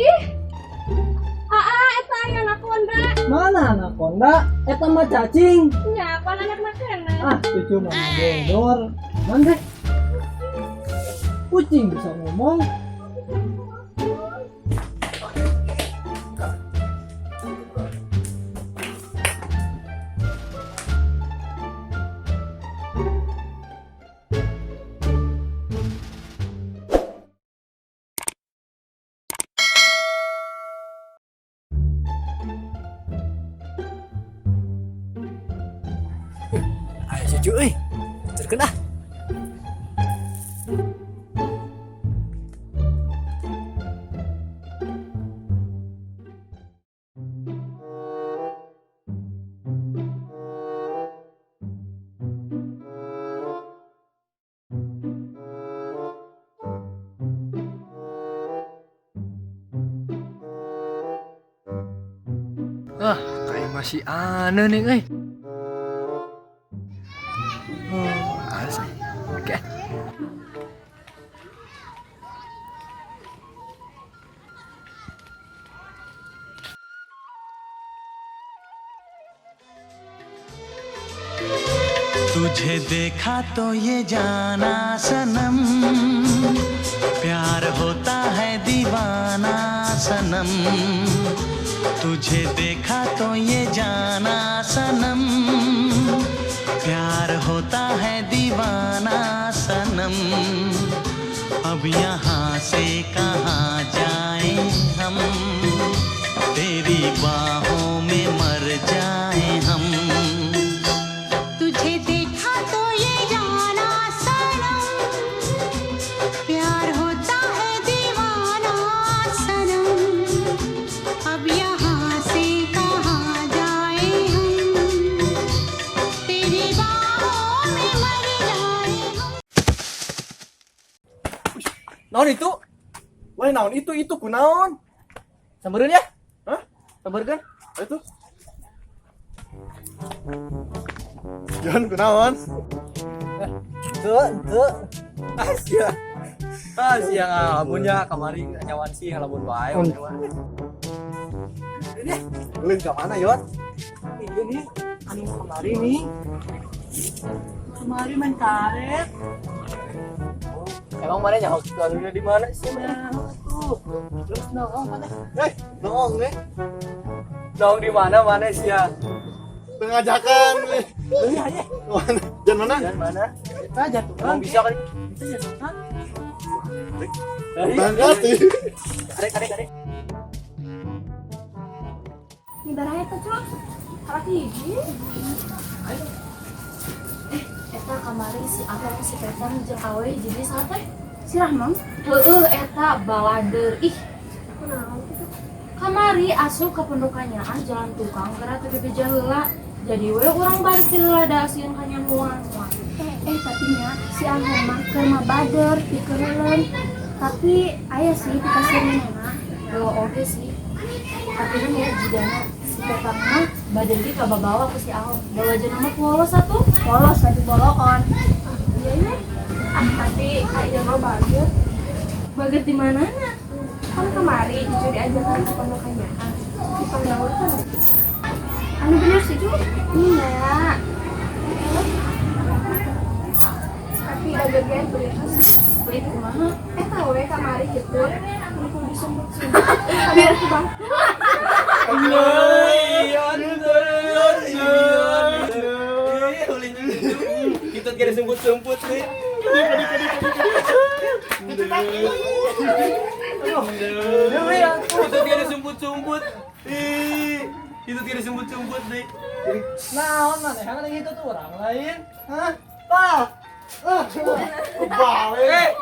Ih, eta aya anaconda. Mana anaconda? Eta mah cacing. Nya, pan anak kena. Cucu mah bodor. Man deh. Kucing bisa ngomong. Ayo cucu euy. Terkena. Kayak masih aneh nih, euy. Asik. Oke. तुझे देखा तो ये जाना सनम, प्यार होता है दीवाना सनम। तुझे देखा तो ये जाना सनम, प्यार होता है दीवाना सनम। अब यहाँ से कहाँ जाएं हम, तेरी बाहों में मर जाएं हम। तुझे देखा तो ये जाना सनम, प्यार होता है दीवाना सनम। अब यहाँ से कहाँ जाए हम, तेरी बाहों में मर जाए हम। Naon itu? Wah, naon itu kunaon? Sambereun ya? Hah? Sambereun? Itu. Jon kunaon? Teu. Sia ngalamunnya kamari nyawan sih ngalamun bae. Ini ulin ka mana, Yon? Iya nih, anu kamari nih. Kemari main karet. Emang mana nyawa karunya di mana sih? Tuh. Terus nongong mana? Nongong nih. Nongong di mana sih ya? Pengajakan nih. Aja. Mana? Jangan mana? Jangan mana? Kita jatuh. Emang bisa kali? Kita jatuh. Bangga sih. Kare. Ini darahnya tuh, Cok. Salah hiji. Eta kamari si Abang si Petan jeung Awe jadi sate. Si Rahman, Eta balader. Ih, kunaon kitu? kamari asup ke pendukanyaan jalan tukang gara teu bebeja heula. Jadi we urang balik ti heula da asieun ka nyamuan. Tapi nya si Angel mah keur mah bader pikeureuleun. Tapi aya sih dikasirina. Oke sih. Tapi nya jidana si Petan mah badan di kababawa ku si Ahong. Bawa jeung mah polos atuh. Polos atuh bolokon. Iya nya. Tapi aya mah bader. Baget di manana? Kan kemari Ijo diajarkan ke pendukanyaan. Di penggautan. Anu bener sih, Cuk? Iya. Tapi dagegan beureus. Beli kumaha? Tahu we kamari kitu. Kudu disumput-sumput. Biar aku bang. Kita kira semput-semput nih. Kita kira semput-semput. Kita kira semput-semput nih. Naon mana? Yang ada itu tuh orang lain. Hah? Pak. Balik.